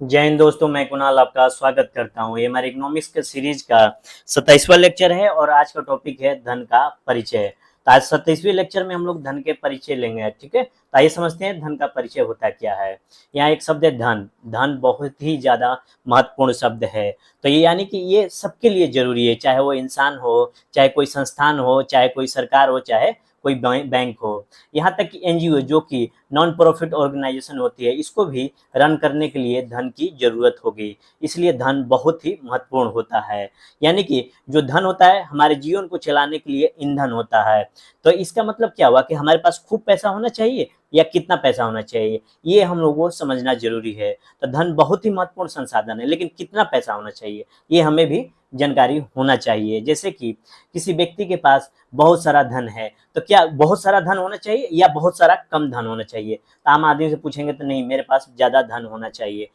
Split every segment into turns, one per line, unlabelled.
जय हिंद दोस्तों, मैं कुणाल आपका स्वागत करता हूं। ये हमारे इकोनॉमिक्स के सीरीज का 27वां लेक्चर है और आज का टॉपिक है धन का परिचय। तो आज 27वें लेक्चर में हम लोग धन के परिचय लेंगे। ठीक है, तो आइए समझते हैं धन का परिचय होता क्या है। यहाँ एक शब्द है धन। धन बहुत ही ज्यादा महत्वपूर्ण शब्द है। तो ये यानी कि ये सबके लिए जरूरी है, चाहे वो इंसान हो, चाहे कोई संस्थान हो, चाहे कोई सरकार हो, चाहे कोई बैंक हो, यहाँ तक कि एनजीओ जो कि नॉन प्रॉफिट ऑर्गेनाइजेशन होती है, इसको भी रन करने के लिए धन की जरूरत होगी। इसलिए धन बहुत ही महत्वपूर्ण होता है। यानी कि जो धन होता है हमारे जीवन को चलाने के लिए ईंधन होता है। तो इसका मतलब क्या हुआ कि हमारे पास खूब पैसा होना चाहिए या कितना पैसा होना चाहिए, ये हम लोगों को समझना जरूरी है। तो धन बहुत ही महत्वपूर्ण संसाधन है, लेकिन कितना पैसा होना चाहिए ये हमें भी जानकारी होना चाहिए। जैसे कि किसी व्यक्ति के पास बहुत सारा धन है, तो क्या बहुत सारा धन होना चाहिए या बहुत सारा कम धन होना चाहिए? तो आम आदमी से पूछेंगे तो नहीं, मेरे पास ज्यादा धन होना चाहिए।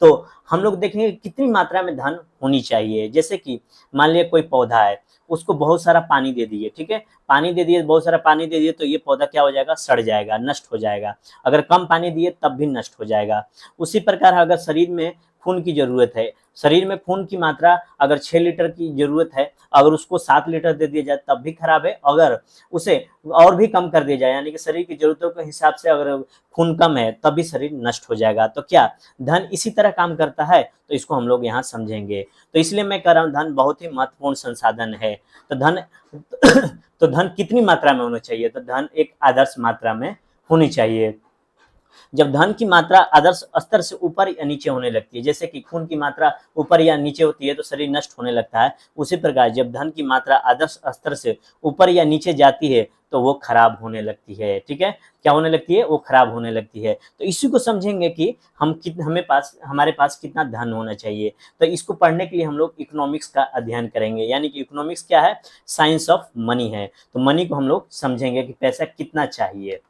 तो हम लोग देखेंगे कितनी मात्रा में धन होनी चाहिए। जैसे कि मान लिया कोई पौधा है, उसको बहुत सारा पानी दे दिए। ठीक है, पानी दे दिए, बहुत सारा पानी दे दिए, तो ये पौधा क्या हो जाएगा? सड़ जाएगा, नष्ट हो जाएगा। अगर कम पानी दिए तब भी नष्ट हो जाएगा। उसी प्रकार अगर शरीर में खून की जरूरत है, शरीर में खून की मात्रा अगर 6 लीटर की जरूरत है, अगर उसको 7 लीटर दे दिया जाए तब भी खराब है। अगर उसे और भी कम कर दिया जाए, यानी कि शरीर की जरूरतों के हिसाब से अगर खून कम है तब भी शरीर नष्ट हो जाएगा। तो क्या धन इसी तरह काम करता है? तो इसको हम लोग यहाँ समझेंगे। तो इसलिए मैं कह रहा हूँ धन बहुत ही महत्वपूर्ण संसाधन है। तो धन तो धन कितनी मात्रा में होना चाहिए? तो धन एक आदर्श मात्रा में होनी चाहिए। जब धन की मात्रा आदर्श स्तर से ऊपर या नीचे होने लगती है, जैसे कि खून की मात्रा ऊपर या नीचे होती है तो शरीर नष्ट होने लगता है, उसी प्रकार जब धन की मात्रा आदर्श स्तर से ऊपर या नीचे जाती है तो वो खराब होने लगती है। ठीक है, क्या होने लगती है? वो खराब होने लगती है। तो इसी को समझेंगे कि हमारे पास कितना धन होना चाहिए। तो इसको पढ़ने के लिए हम लोग इकोनॉमिक्स का अध्ययन करेंगे। यानी कि इकोनॉमिक्स क्या है? साइंस ऑफ मनी है। तो मनी को हम लोग समझेंगे कि पैसा कितना चाहिए।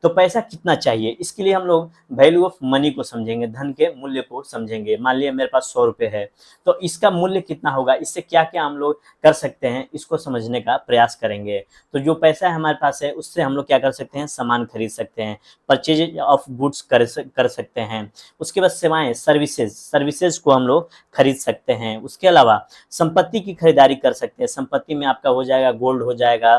तो पैसा कितना चाहिए, इसके लिए हम लोग वैल्यू ऑफ मनी को समझेंगे, धन के मूल्य को समझेंगे। मान लिया मेरे पास 100 रुपये है, तो इसका मूल्य कितना होगा, इससे क्या क्या हम लोग कर सकते हैं, इसको समझने का प्रयास करेंगे। तो जो पैसा है हमारे पास है, उससे हम लोग क्या कर सकते हैं? सामान खरीद सकते हैं, परचेज ऑफ गुड्स कर सकते हैं। उसके बाद सेवाएं, सर्विसेज को हम लोग खरीद सकते हैं। उसके अलावा संपत्ति की खरीदारी कर सकते हैं। संपत्ति में आपका हो जाएगा गोल्ड हो जाएगा,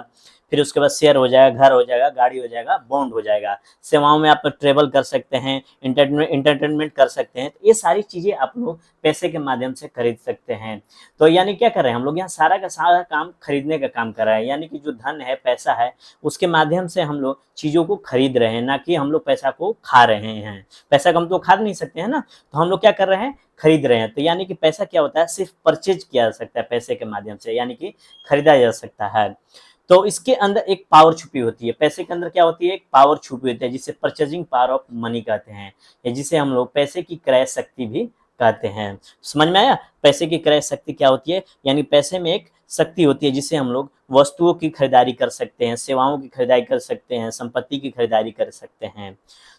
फिर उसके बाद शेयर हो जाएगा, घर हो जाएगा, गाड़ी हो जाएगा, बॉन्ड हो जाएगा। सेवाओं में आप ट्रेवल कर सकते हैं, इंटरटेनमेंट कर सकते हैं। तो ये सारी चीजें आप लोग पैसे के माध्यम से खरीद सकते हैं। तो यानी क्या कर रहे हैं हम लोग? यहाँ सारा का सारा काम खरीदने का काम कर रहे हैं। यानी कि जो धन है, पैसा है, उसके माध्यम से हम लोग चीजों को खरीद रहे हैं, ना कि हम लोग पैसा को खा रहे हैं। पैसा को हम तो खा नहीं सकते हैं ना, तो हम लोग क्या कर रहे हैं? खरीद रहे हैं। तो यानी कि पैसा क्या होता है? सिर्फ परचेज किया जा सकता है पैसे के माध्यम से, यानी कि खरीदा जा सकता है। तो इसके अंदर एक पावर छुपी होती है। पैसे के अंदर क्या होती है? एक पावर छुपी होती है, जिसे परचेजिंग पावर ऑफ मनी कहते हैं, या जिसे हम लोग पैसे की क्रय शक्ति भी कहते हैं। समझ में आया? पैसे की क्रय शक्ति क्या होती है? यानी पैसे में एक शक्ति होती है जिससे हम लोग वस्तुओं की खरीदारी कर सकते हैं, सेवाओं की खरीदारी कर सकते हैं, संपत्ति की खरीदारी कर सकते हैं।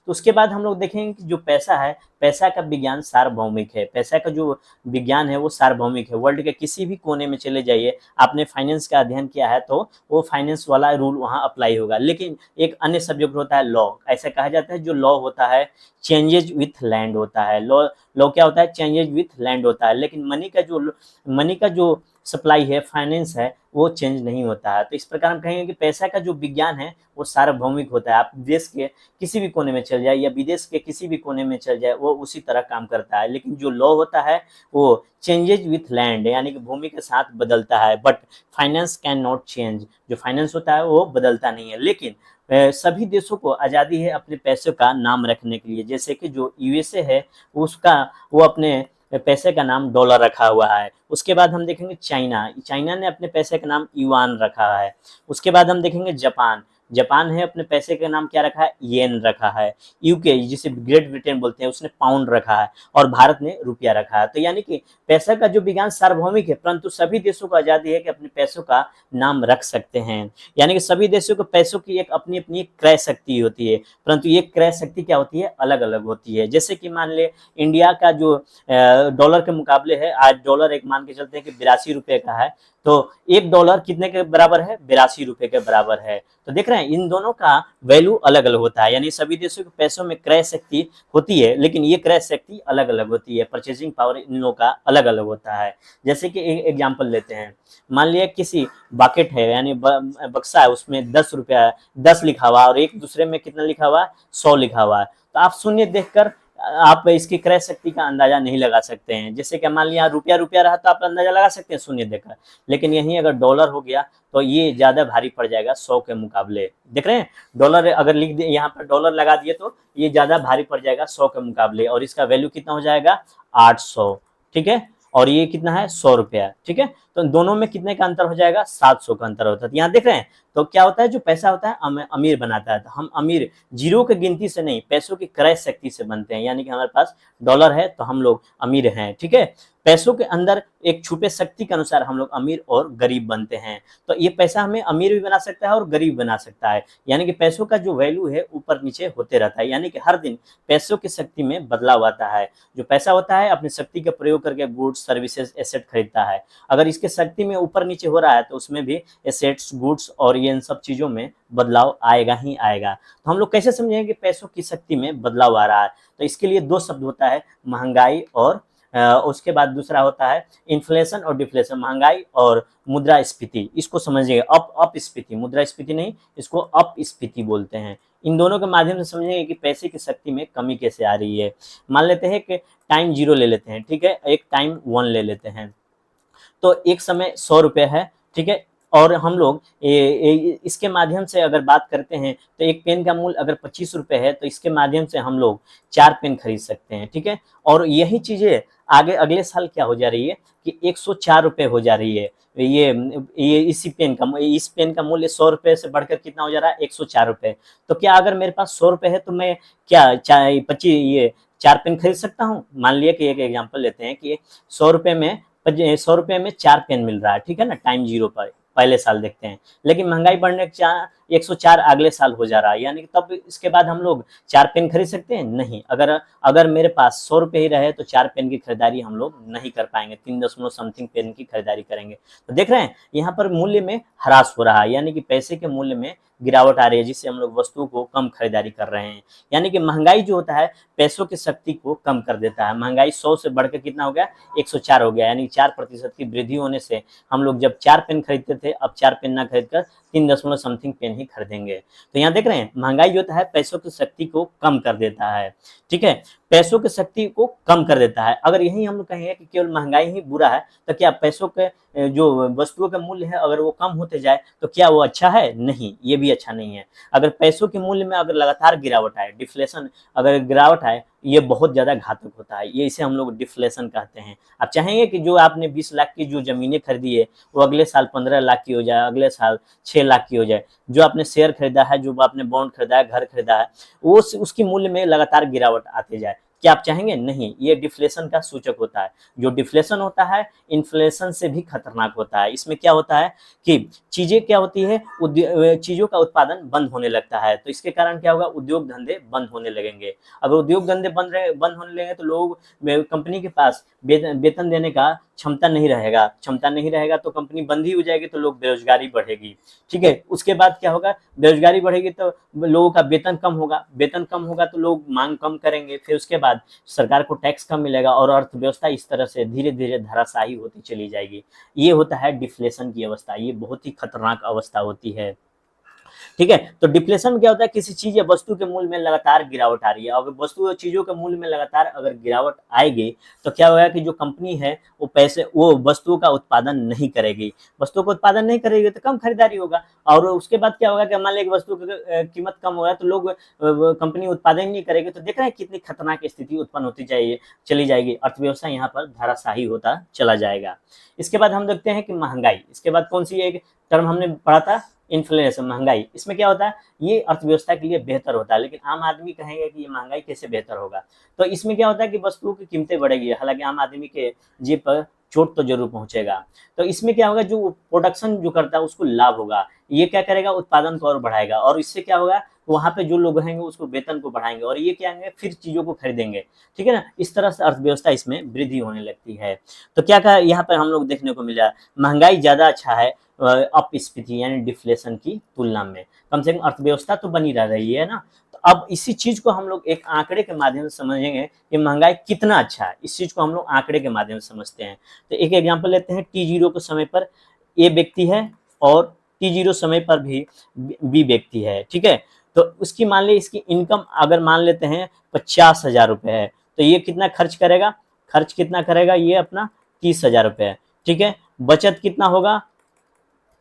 तो उसके बाद हम लोग देखेंगे कि जो पैसा है, पैसा का विज्ञान सार्वभौमिक है। पैसा का जो विज्ञान है वो सार्वभौमिक है। वर्ल्ड के किसी भी कोने में चले जाइए, आपने फाइनेंस का अध्ययन किया है तो वो फाइनेंस वाला रूल वहाँ अप्लाई होगा। लेकिन एक अन्य सब्जेक्ट होता है लॉ। ऐसा कहा जाता है जो लॉ होता है चेंजेज विथ लैंड होता है। लॉ लॉ क्या होता है? चेंजेज विथ लैंड होता है। लेकिन मनी का जो सप्लाई है, फाइनेंस है, वो चेंज नहीं होता है। तो इस प्रकार हम कहेंगे कि पैसा का जो विज्ञान है वो सार्वभौमिक होता है। आप देश के किसी भी कोने में चल जाए या विदेश के किसी भी कोने में चल जाए, वो उसी तरह काम करता है। लेकिन जो लॉ होता है वो चेंजेज विथ लैंड, यानी कि भूमि के साथ बदलता है। But finance can not change. जो फाइनेंस होता है वो बदलता नहीं है। लेकिन सभी देशों को आज़ादी है अपने पैसों का नाम रखने के लिए। जैसे कि जो यूएसए है, उसका वो अपने पैसे का नाम डॉलर रखा हुआ है। उसके बाद हम देखेंगे चाइना। चाइना ने अपने पैसे का नाम युआन रखा है। उसके बाद हम देखेंगे जापान। जापान है, अपने पैसे का नाम क्या रखा है? येन रखा है। यूके जिसे ग्रेट ब्रिटेन बोलते हैं, उसने पाउंड रखा है। और भारत ने रुपया रखा है। तो यानी कि पैसा का जो विज्ञान सार्वभौमिक है, परंतु सभी देशों को आजादी है कि अपने पैसों का नाम रख सकते हैं। यानी कि सभी देशों को पैसों की एक अपनी अपनी क्रय शक्ति होती है, परंतु ये क्रय शक्ति क्या होती है? अलग अलग होती है। जैसे कि मान ले इंडिया का जो डॉलर के मुकाबले है, आज डॉलर एक मान के चलते हैं कि 82 रुपए का है। तो $1 कितने के बराबर है? 82 रुपए के बराबर है। तो देख रहे रहे हैं इन दोनों का वैल्यू अलग अलग होता है, यानी सभी देशों के पैसों में क्रय शक्ति होती है, लेकिन ये क्रय शक्ति अलग अलग होती है, परचेजिंग पावर इन लोगों का अलग अलग होता है। जैसे कि एक एग्जाम्पल लेते हैं, मान लिया किसी बकेट है यानी बक्सा है, उसमें 10 रुपया 10 लिखा हुआ और एक दूसरे में कितना लिखा हुआ है, 100 लिखा हुआ है, तो आप शून्य देखकर आप इसकी क्रय शक्ति का अंदाजा नहीं लगा सकते हैं। जैसे कि मान लिया रुपया रुपया रहा तो आप अंदाजा लगा सकते हैं शून्य देखकर, लेकिन यहीं अगर डॉलर हो गया तो ये ज्यादा भारी पड़ जाएगा 100 के मुकाबले। देख रहे हैं, डॉलर अगर लिख दिए यहाँ पर डॉलर लगा दिए तो ये ज्यादा भारी पड़ जाएगा 100 के मुकाबले, और इसका वैल्यू कितना हो जाएगा 800, ठीक है, और ये कितना है 100 रुपया, ठीक है, तो दोनों में कितने का अंतर हो जाएगा 700 का अंतर होता है। यहाँ देख रहे हैं, तो क्या होता है जो पैसा होता है हमें अमीर बनाता है, तो हम अमीर जीरो की गिनती से नहीं, पैसों की क्रय शक्ति से बनते हैं, यानी कि हमारे पास डॉलर है तो हम लोग अमीर हैं, ठीक है, पैसों के अंदर एक छुपे शक्ति के अनुसार हम लोग अमीर और गरीब बनते हैं। तो ये पैसा हमें अमीर भी बना सकता है और गरीब बना सकता है, यानी कि पैसों का जो वैल्यू है ऊपर नीचे होते रहता है, यानी कि हर दिन पैसों की शक्ति में बदलाव आता है। जो पैसा होता है अपनी शक्ति का प्रयोग करके गुड्स सर्विसेज एसेट खरीदता है, अगर इसके शक्ति में ऊपर नीचे हो रहा है तो उसमें भी एसेट्स गुड्स और ये इन सब चीजों में बदलाव आएगा ही आएगा। तो हम लोग कैसे समझेंगे कि पैसों की शक्ति में बदलाव आ रहा है, तो इसके लिए दो शब्द होता है, महंगाई और उसके बाद दूसरा होता है इन्फ्लेशन और डिफ्लेशन, महंगाई और मुद्रास्फीति, इसको समझिएगा, अपस्फीति, मुद्रास्फीति नहीं, इसको अपस्फीति बोलते हैं। इन दोनों के माध्यम से समझेंगे कि पैसे की शक्ति में कमी कैसे आ रही है। मान लेते हैं कि टाइम 0 ले लेते हैं, ठीक है, एक टाइम 1 ले लेते हैं, तो एक समय 100 रुपये है, ठीक है, और हम लोग इसके माध्यम से अगर बात करते हैं तो एक पेन का मूल्य अगर 25 रुपये है तो इसके माध्यम से हम लोग 4 पेन खरीद सकते हैं, ठीक है, और यही चीजें आगे अगले साल क्या हो जा रही है कि 104 रुपये हो जा रही है। ये इसी पेन का इस पेन का मूल्य 100 रुपये से बढ़कर कितना हो जा रहा है 104 रुपये। तो क्या अगर मेरे पास 100 रुपये है तो मैं क्या 4 पेन खरीद सकता हूँ। मान लिया कि एक एग्जाम्पल लेते हैं कि 100 रुपये में 100 रुपये में 4 पेन मिल रहा है, ठीक है ना, टाइम 0 पर पहले साल देखते हैं, लेकिन महंगाई बढ़ने के 104 अगले साल हो जा रहा है, यानी कि तब इसके बाद हम लोग 4 पेन खरीद सकते हैं नहीं। अगर मेरे पास 100 रुपये ही रहे तो 4 पेन की खरीदारी हम लोग नहीं कर पाएंगे, 3 पेन की खरीदारी करेंगे। तो देख रहे हैं यहाँ पर मूल्य में ह्रास हो रहा है, यानी कि पैसे के मूल्य में गिरावट आ रही है, जिससे हम लोग वस्तुओं को कम खरीदारी कर रहे हैं। यानी कि महंगाई जो होता है पैसों की शक्ति को कम कर देता है। महंगाई 100 से बढ़कर कितना हो गया 104 हो गया, यानी 4% की वृद्धि होने से हम लोग जब 4 पेन खरीदते थे अब 4 पेन ना खरीद कर 3 पेन ही खरीदेंगे। तो यहाँ देख रहे हैं महंगाई जो होता है पैसों की शक्ति को कम कर देता है, ठीक है, पैसों की शक्ति को कम कर देता है। अगर यही हम लोग कहेंगे कि केवल महंगाई ही बुरा है तो क्या पैसों के जो वस्तुओं का मूल्य है अगर वो कम होते जाए तो क्या वो अच्छा है? नहीं, ये भी अच्छा नहीं है। अगर पैसों के मूल्य में अगर लगातार गिरावट आए, डिफ्लेशन अगर गिरावट आए, ये बहुत ज्यादा घातक होता है, ये इसे हम लोग डिफ्लेशन कहते हैं। आप चाहेंगे कि जो आपने 20 लाख की जो जमीनें खरीदी है वो अगले साल 15 लाख की हो जाए, अगले साल 6 लाख की हो जाए। जो आपने शेयर खरीदा है, जो आपने बॉन्ड खरीदा है, घर खरीदा है, वो उसकी मूल्य में लगातार गिरावट आते जाए, क्या आप चाहेंगे? नहीं, ये डिफ्लेशन का सूचक होता है। जो डिफ्लेशन होता है इन्फ्लेशन से भी खतरनाक होता है। इसमें क्या होता है कि चीजें क्या होती है, चीजों का उत्पादन बंद होने लगता है, तो इसके कारण क्या होगा, उद्योग धंधे बंद होने लगेंगे। अगर उद्योग धंधे बंद होने लगेंगे तो लोग कंपनी के पास वेतन देने का क्षमता नहीं रहेगा तो कंपनी बंद ही हो जाएगी, तो लोग बेरोजगारी बढ़ेगी, ठीक है। उसके बाद क्या होगा, बेरोजगारी बढ़ेगी तो लोगों का वेतन कम होगा तो लोग मांग कम करेंगे, फिर उसके बाद सरकार को टैक्स कम मिलेगा और अर्थव्यवस्था इस तरह से धीरे धीरे धराशायी होती चली जाएगी। ये होता है डिफ्लेशन की अवस्था, ये बहुत ही खतरनाक अवस्था होती है, ठीक है। तो डिफ्लेशन में क्या होता है, किसी चीज या वस्तु के मूल्य में लगातार गिरावट आ रही है, अगर वस्तु और चीजों के मूल्य में लगातार अगर गिरावट आएगी तो क्या होगा कि जो कंपनी है वो वस्तुओं का उत्पादन नहीं करेगी, तो कम खरीदारी होगा, और उसके बाद क्या होगा कि मान लीजिए वस्तु की कीमत कम हो रहा है तो लोग कंपनी उत्पादन नहीं करेगी। तो देख रहे हैं कितनी खतरनाक स्थिति उत्पन्न होती चली जाएगी, अर्थव्यवस्था यहाँ पर धराशायी होता चला जाएगा। इसके बाद हम देखते हैं कि महंगाई, इसके बाद कौन सी एक टर्म हमने पढ़ा था, इन्फ्लेशन, महंगाई। इसमें क्या होता है, ये अर्थव्यवस्था के लिए बेहतर होता है, लेकिन आम आदमी कहेंगे कि ये महंगाई कैसे बेहतर होगा। तो इसमें क्या होता है कि वस्तुओं की कीमतें बढ़ेगी, हालांकि आम आदमी के जेब पर चोट तो जरूर पहुंचेगा। तो इसमें क्या होगा, जो प्रोडक्शन जो करता है उसको लाभ होगा, ये क्या करेगा, उत्पादन को और बढ़ाएगा, और इससे क्या होगा, तो वहां पे जो लोग रहेंगे उसको वेतन को बढ़ाएंगे और ये क्या है फिर चीजों को खरीदेंगे, ठीक है ना। इस तरह से अर्थव्यवस्था इसमें वृद्धि होने लगती है। तो क्या कहा यहाँ पर हम लोग देखने को मिला, महंगाई ज्यादा अच्छा है अपस्फीति यानी डिफ्लेशन की तुलना में, कम से कम अर्थव्यवस्था तो बनी रह रही है ना। तो अब इसी चीज को हम लोग एक आंकड़े के माध्यम से समझेंगे कि महंगाई कितना अच्छा है, इस चीज को हम लोग आंकड़े के माध्यम से समझते हैं। तो एक एग्जांपल लेते हैं, T0 के समय पर ए व्यक्ति है और T0 समय पर भी बी व्यक्ति है, ठीक है। तो उसकी मान ली इसकी इनकम अगर मान लेते हैं 50,000 रुपए है, तो ये कितना खर्च करेगा, खर्च कितना करेगा, ये अपना 30,000 रुपए है, ठीक है। बचत कितना होगा,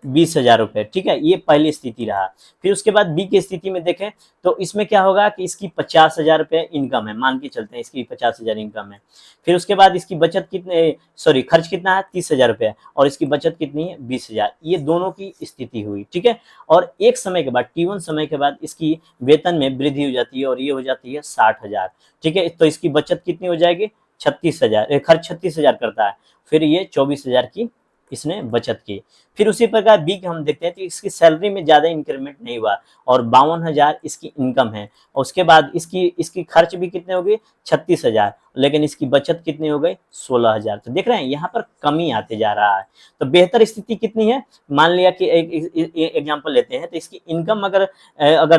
20,000 रुपए, ठीक है। ये पहली स्थिति रहा। फिर उसके बाद बी की स्थिति में देखें तो इसमें क्या होगा कि इसकी 50,000 रुपए इनकम है, मान के चलते हैं इसकी 50,000 इनकम है। फिर उसके बाद इसकी बचत कितने, सॉरी खर्च कितना है 30,000 रुपए और इसकी बचत कितनी है 20,000। ये दोनों की स्थिति हुई, ठीक है। और एक समय के बाद T1 समय के बाद इसकी वेतन में वृद्धि हो जाती है और ये हो जाती है 60,000, ठीक है। तो इसकी बचत कितनी हो जाएगी 36,000, खर्च 36,000 करता है, फिर ये 24,000 की इसने बचत की। फिर उसी प्रकार बी के हम देखते हैं तो इसकी सैलरी में ज्यादा इंक्रीमेंट नहीं हुआ और 52,000 इसकी इनकम है। और उसके बाद इसकी इसकी खर्च भी कितने हो गए 36,000, लेकिन इसकी बचत कितनी हो गई 16,000। तो देख रहे हैं यहाँ पर कमी आते जा रहा है। तो बेहतर स्थिति कितनी है, मान लिया कि एक एग्जाम्पल लेते हैं तो इसकी इनकम अगर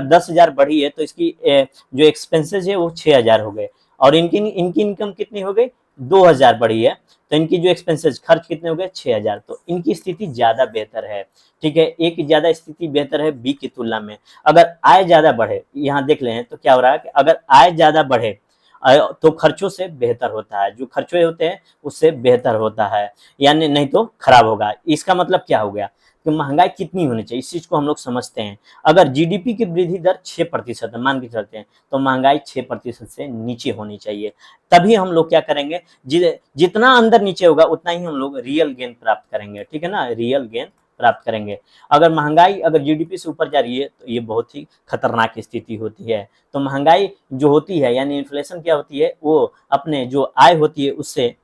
10,000 बढ़ी है तो इसकी जो एक्सपेंसेस है वो 6,000 हो गए और इनकी इनकी इनकम कितनी हो गई 2,000 बढ़ी है, तो इनकी जो एक्सपेंसेस खर्च कितने हो गए 6,000। तो इनकी स्थिति ज्यादा बेहतर है, ठीक है। एक ज्यादा स्थिति बेहतर है बी की तुलना में। अगर आय ज्यादा बढ़े, यहाँ देख लें तो क्या हो रहा है कि अगर आय ज्यादा बढ़े तो खर्चों से बेहतर होता है, जो खर्चे होते हैं उससे बेहतर होता है, यानी नहीं तो खराब होगा। इसका मतलब क्या हो गया कि महंगाई कितनी होनी चाहिए, इस चीज को हम लोग समझते हैं। अगर जीडीपी की वृद्धि दर 6% है मान के चलते हैं, तो महंगाई 6% से नीचे होनी चाहिए। तभी हम लोग क्या करेंगे, जितना अंदर नीचे होगा उतना ही हम लोग रियल गेन प्राप्त करेंगे, ठीक है ना, रियल गेन प्राप्त करेंगे। अगर महंगाई अगर जीडीपी से ऊपर जा रही है तो ये बहुत ही खतरनाक स्थिति होती है। तो महंगाई जो होती है यानी इन्फ्लेशन क्या होती है, वो अपने जो आय होती है उससे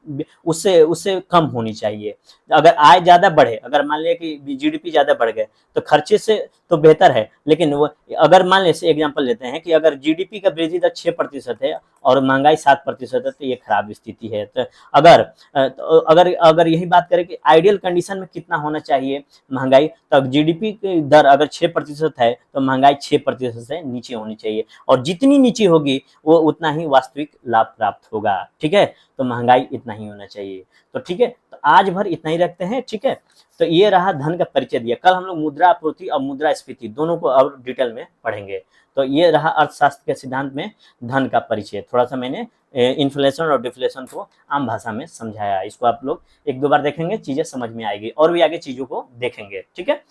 उससे उससे कम होनी चाहिए। अगर आय ज्यादा बढ़े, अगर मान लिया कि जीडीपी ज्यादा बढ़ गए तो खर्चे से तो बेहतर है, लेकिन वो अगर मान ले एग्जाम्पल लेते हैं कि अगर जीडीपी का वृद्धि दर 6% है और महंगाई 7% है तो ये खराब स्थिति है। तो अगर यही बात करें कि आइडियल कंडीशन में कितना होना चाहिए महंगाई, तो जीडीपी की दर अगर 6% है तो महंगाई 6% से नीचे होनी चाहिए और जितनी नीचे होगी वो उतना ही वास्तविक लाभ प्राप्त होगा, ठीक है। तो महंगाई इतना ही होना चाहिए। तो ठीक है, तो आज भर इतना ही रखते हैं, ठीक है। तो ये रहा धन का परिचय दिया। कल हम लोग मुद्रा आपूर्ति और मुद्रास्फीति दोनों को और डिटेल में पढ़ेंगे। तो ये रहा अर्थशास्त्र के सिद्धांत में धन का परिचय। थोड़ा सा मैंने इन्फ्लेशन और डिफ्लेशन को आम भाषा में समझाया। इसको आप लोग एक दो बार देखेंगे, चीजें समझ में आएगी और भी आगे चीजों को देखेंगे, ठीक है।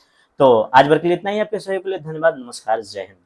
तो आज भर के लिए इतना ही। आपके सहयोग के लिए धन्यवाद। नमस्कार, जय हिंद।